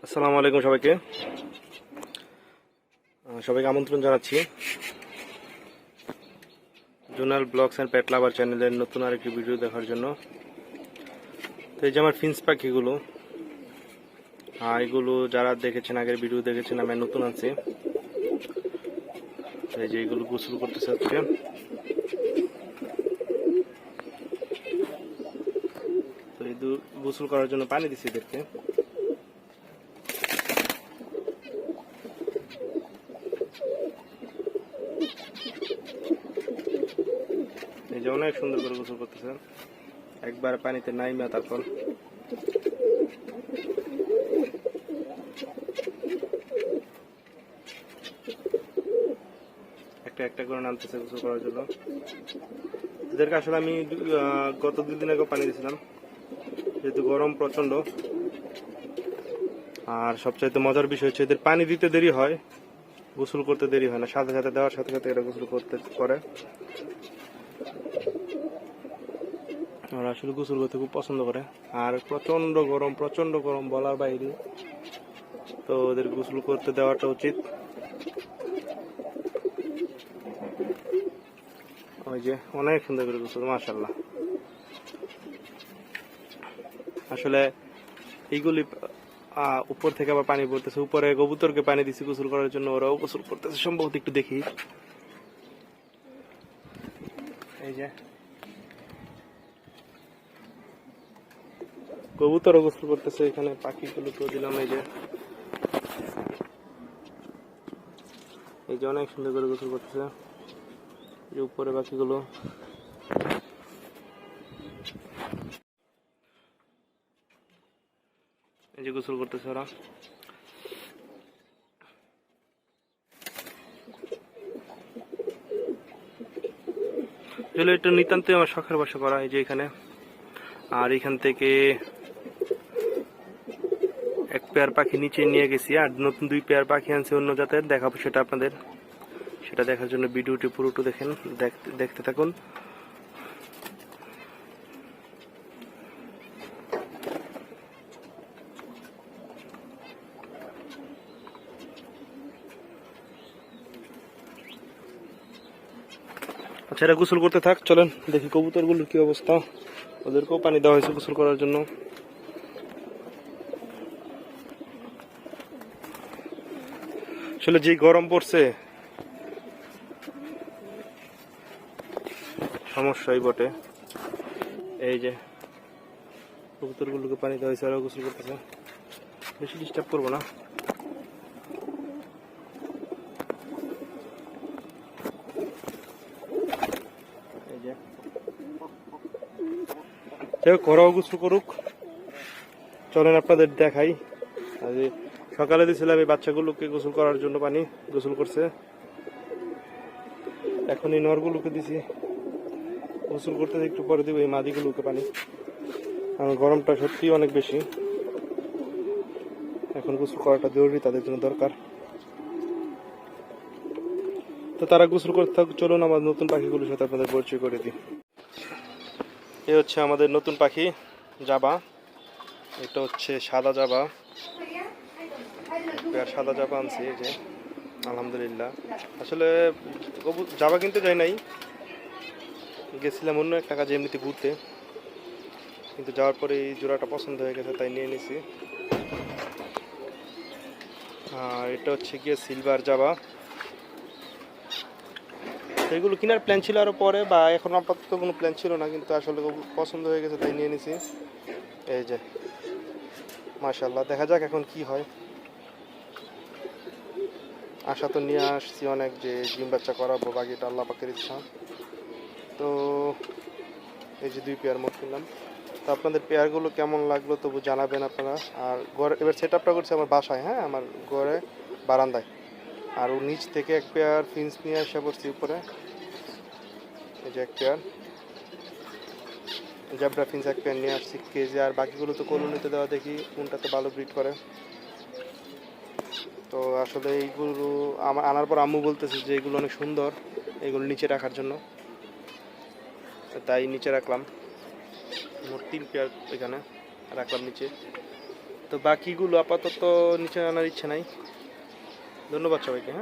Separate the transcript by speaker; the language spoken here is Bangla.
Speaker 1: আসসালামু আলাইকুম সবাইকে সবাইকে আমন্ত্রণ জানাচ্ছি জোনাল ব্লগস অ্যান্ড পেট লাভার চ্যানেলের নতুন আরেকটি ভিডিও দেখার জন্য। তো এই যে আমার ফিন্স পাখিগুলো, এগুলো যারা দেখেছেন, আগের ভিডিও দেখেছেন, আমি নতুন আনছি। এই যে এগুলো গোসল করতেছে আজকে। তো এই গোসল করার জন্য পানি দিচ্ছি এদেরকে। এই যে অনেক সুন্দর করে গোসল করতেছে, একবার পানিতে নাইমা তারপর একটা একটা করে নামতেছে গোসল করার জন্য। এদেরকে আসলে আমি গত 2 দিন আগে পানি দিয়েছিলাম, যেহেতু গরম প্রচন্ড। আর সবচাইতে মজার বিষয় হচ্ছে এদের পানি দিতে দেরি হয়, গোসল করতে দেরি হয় না, সাথে সাথে দেওয়ার সাথে সাথে এরা গোসল করতে করে। ওরা আসলে গোসল করতে খুব পছন্দ করে। আর প্রচন্ড গরম বলার বাইরে, তো ওদের গোসল করতে দেওয়াটা উচিত। ওই যে অনেক সুন্দর করে গোসল, মাশাআল্লাহ। আসলে এইগুলি উপর থেকে আবার পানি পড়তেছে, উপরে কবুতরকে পানি দিচ্ছি গোসল করার জন্য, ওরাও গোসল করতেছে সম্ভবত, একটু দেখি। এই যে কবুতরও গোসল করতেছে, এখানে পাখিগুলোকেও দিলাম। এই যে অনেক সুন্দর করে গোসল করতেছে, যে উপরে পাখিগুলো। এই যে গোসল করতেছে ওরা। এটা নিতান্তই আমার শখের বাসা করা, এই যে এখানে। আর এখান থেকে এক পেয়ার পাখি নিচে নিয়ে গেছি, আর নতুন 2 পেয়ার পাখি আনছে অন্য জাতের, দেখাবো সেটা আপনাদের। সেটা দেখার জন্য ভিডিওটি পুরোটা দেখতে থাকুন। আচ্ছা, এরা গোসল করতে থাক, চলেন দেখি কবুতরগুলোর কি অবস্থা। ওদেরকেও পানি দেওয়া হয়েছে গোসল করার জন্য। আসলে যে গরম পড়ছে, সমস্যাই বটে। এই যে কবুতরগুলোকে পানি দেওয়া হয়েছে, ওরাও গোসল করতেছে। বেশি ডিস্টার্ব করবো না। এই যে ওরাও গোসল করুক, চলেন আপনাদের দেখাই। সকালে দিয়েছিলাম এই বাচ্চাগুলোকে গোসল করার জন্য পানি, গোসল করছে। এখন এই নরগুলোকে দিছি গোসল করতে, একটু পরে দিব এই মাদিগুলোকে পানি। কারণ গরমটা সত্যি অনেক বেশি, এখন গোসল করাটা জরুরি, তাদের জন্য দরকার। তো তারা গোসল করতে থাক, চলুন আমার নতুন পাখিগুলোর সাথে আপনাদের পরিচয় করে দিই। এ হচ্ছে আমাদের নতুন পাখি জাবা। এটা হচ্ছে সাদা জাবা, সাদা জাবা আনছি। এই যে আলহামদুলিল্লাহ। আসলে জাবা কিনতে যাই নাই, গেছিলাম অন্য একটা কাজে এমনিতে ঘুরতে, কিন্তু যাওয়ার পরে এই জোড়াটা পছন্দ হয়ে গেছে, তাই নিয়ে নিছি। আর এটা হচ্ছে গিয়ে সিলভার জাবা। এগুলো কেনার প্ল্যান ছিল আরও পরে, বা এখন আপাতত কোনো প্ল্যান ছিল না, কিন্তু আসলে পছন্দ হয়ে গেছে তাই নিয়ে নিছি। এই যে মাশাআল্লাহ, দেখা যাক এখন কি হয়। আশা তো নিয়ে আসছি অনেক, যে ডিম বাচ্চা করাবো, বাকিটা আল্লাহ পাকের ইচ্ছা। তো এই যে 2 পেয়ার মোট কিনলাম। তো আপনাদের পেয়ারগুলো কেমন লাগলো তবু জানাবেন আপনারা। আর ঘরে এবার সেট আপটা করছি আমার বাসায়, হ্যাঁ, আমার ঘরে বারান্দায়। আর ওর নিচ থেকে 1 পেয়ার ফিন্স নিয়ে আসা করছি উপরে। এই যে 1 পেয়ার জাবরা ফিন্স 1 পেয়ার নিয়ে আসছি কেজি। আর বাকিগুলো তো কলোনিতে দেওয়া, দেখি কোনটাতে ভালো ব্রিড করে। তো আসলে এইগুলো আমার আনার পর আম্মু বলতেছে যে এগুলো অনেক সুন্দর, এগুলো নিচে রাখার জন্য, তাই নিচে রাখলাম। মোট 3 পেয়ার এখানে রাখলাম নিচে। তো বাকিগুলো আপাতত নিচে আনার ইচ্ছে নাই। ধন্যবাদ সবাইকে। হ্যাঁ।